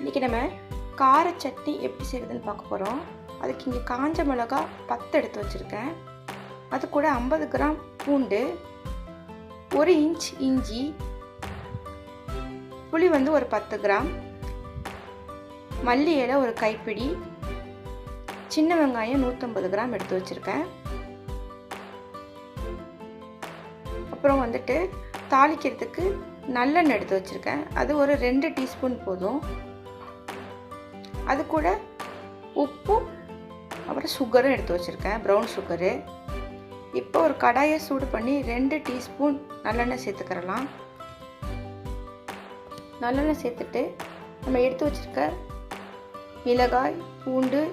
இன்றைக்கி நம்ம கார சட்னி எப்படி செய்கிறதுன்னு பார்க்க போகிறோம். அதுக்கு இங்கே காஞ்ச மிளகா 10 எடுத்து வச்சுருக்கேன். அது கூட 50 கிராம் பூண்டு, 1 இன்ச் இஞ்சி, புளி வந்து ஒரு 10 கிராம், மல்லி இலை ஒரு கைப்பிடி, சின்ன வெங்காயம் 150 கிராம் எடுத்து வச்சுருக்கேன். அப்புறம் வந்துட்டு தாளிக்கிறதுக்கு நல்லெண்ணெய் எடுத்து வச்சுருக்கேன். அது ஒரு 2 டீஸ்பூன் போதும். அது கூட உப்பும் அப்புறம் சுகரும் எடுத்து வச்சுருக்கேன், ப்ரௌன் சுகரு. இப்போ ஒரு கடாயை சூடு பண்ணி 2 டீஸ்பூன் நல்லெண்ணெய் சேர்த்துக்கிறலாம். நல்லெண்ணெய் சேர்த்துட்டு நம்ம எடுத்து வச்சுருக்க மிளகாய், பூண்டு,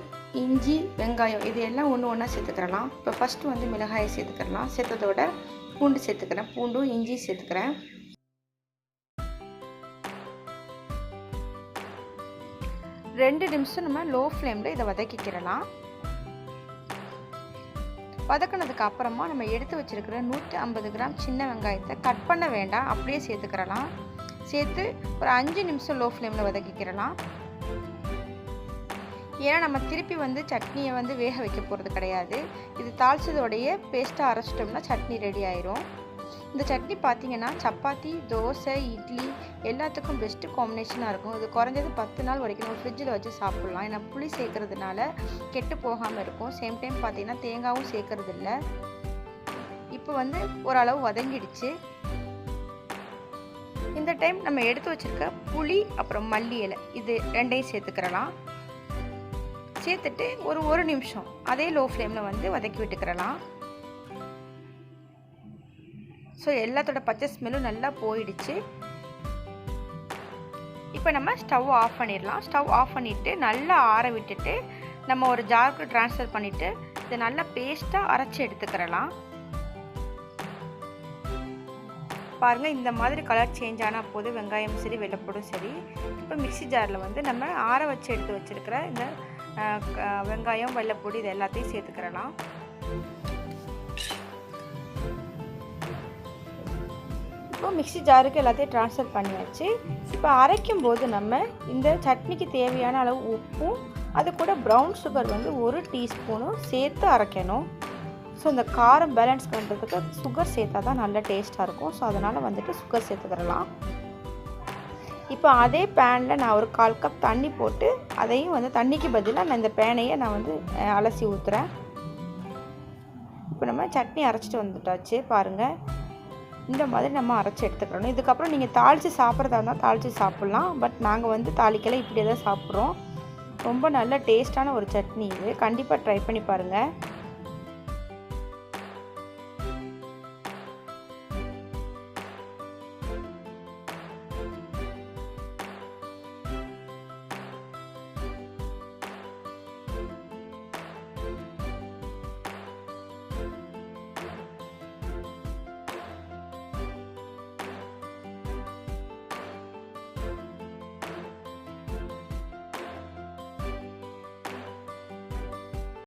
இஞ்சி, வெங்காயம் இது எல்லாம் ஒன்று ஒன்றா சேர்த்துக்கிறலாம். இப்போ ஃபஸ்ட்டு வந்து மிளகாயை சேர்த்துக்கிறலாம். சேர்த்ததோட பூண்டு சேர்த்துக்கிறேன், பூண்டும் இஞ்சி சேர்த்துக்கிறேன். 2 நிமிஷம் நம்ம லோ ஃப்ளேமில் இதை வதக்கிக்கிறலாம். வதக்கினதுக்கு அப்புறமா நம்ம எடுத்து வச்சுருக்கிற 150 கிராம் சின்ன வெங்காயத்தை கட் பண்ண வேண்டாம், அப்படியே சேர்த்துக்கிறலாம். சேர்த்து ஒரு 5 நிமிஷம் லோ ஃப்ளேமில் வதக்கிக்கிறலாம். ஏன்னா நம்ம திருப்பி வந்து சட்னியை வந்து வேக வைக்க போகிறது கிடையாது. இது தாளிச்சதோடைய பேஸ்ட்டாக அரைச்சிட்டோம்னா சட்னி ரெடி ஆயிரும். இந்த சட்னி பார்த்திங்கன்னா சப்பாத்தி, தோசை, இட்லி எல்லாத்துக்கும் பெஸ்ட்டு காம்பினேஷனாக இருக்கும். இது குறைஞ்சது 10 நாள் வரைக்கும் நம்ம ஃப்ரிட்ஜில் வச்சு சாப்பிட்லாம். ஏன்னா புளி சேர்க்கறதுனால கெட்டு போகாமல் இருக்கும். சேம் டைம் பார்த்திங்கன்னா தேங்காயும் சேர்க்கறது இல்லை. இப்போ வந்து ஓரளவு வதங்கிடுச்சு. இந்த டைம் நம்ம எடுத்து வச்சுருக்க புளி அப்புறம் மல்லி இலை இது 2ஐயும் சேர்த்துக்கிறலாம். சேர்த்துட்டு ஒரு நிமிஷம் அதே லோ ஃப்ளேமில் வந்து வதக்கி விட்டுக்கிறலாம். ஸோ எல்லாத்தோட பச்சை ஸ்மெல்லும் நல்லா போயிடுச்சு. இப்போ நம்ம ஸ்டவ் ஆஃப் பண்ணிடலாம். ஸ்டவ் ஆஃப் பண்ணிவிட்டு நல்லா ஆற விட்டுட்டு நம்ம ஒரு ஜாருக்கு ட்ரான்ஸ்ஃபர் பண்ணிவிட்டு இதை நல்லா பேஸ்ட்டாக அரைச்சி எடுத்துக்கிறலாம். பாருங்கள், இந்த மாதிரி கலர் சேஞ்ச் ஆனால் போது வெங்காயம் சரி வெள்ளைப்பூடும் சரி. இப்போ மிக்ஸி ஜாரில் வந்து நம்ம ஆற வச்சு எடுத்து வச்சுருக்கிற இந்த வெங்காயம், வெள்ளைப்பூடு இது எல்லாத்தையும் சேர்த்துக்கிறலாம். இப்போ மிக்ஸி ஜாருக்கு எல்லாத்தையும் ட்ரான்ஸ்ஃபர் பண்ணியாச்சு. இப்போ அரைக்கும் போது நம்ம இந்த சட்னிக்கு தேவையான அளவு உப்பும் அது கூட ப்ரௌன் சுகர் வந்து 1 டீஸ்பூனும் சேர்த்து அரைக்கணும். ஸோ இந்த காரம் பேலன்ஸ் பண்ணுறதுக்கு சுகர் சேர்த்தா தான் நல்ல டேஸ்ட்டாக இருக்கும். ஸோ அதனால் வந்துட்டு சுகர் சேர்த்துக்கிறலாம். இப்போ அதே பேனில் நான் ஒரு 1/4 கப் தண்ணி போட்டு அதையும் வந்து தண்ணிக்கு பதிலாக நான் இந்த பேனையை நான் வந்து அலசி ஊற்றுறேன். இப்போ நம்ம சட்னி அரைச்சிட்டு வந்துட்டாச்சு. பாருங்கள், இந்த மாதிரி நம்ம அரைச்சி எடுத்துக்கிறோம். இதுக்கப்புறம் நீங்கள் தாளித்து சாப்பிட்றதா இருந்தால் தாளித்து சாப்பிட்லாம். பட் நாங்கள் வந்து தாளிக்கெல்லாம் இப்படியே தான் சாப்பிட்றோம். ரொம்ப நல்ல டேஸ்ட்டான ஒரு சட்னி இது. கண்டிப்பாக ட்ரை பண்ணி பாருங்கள்.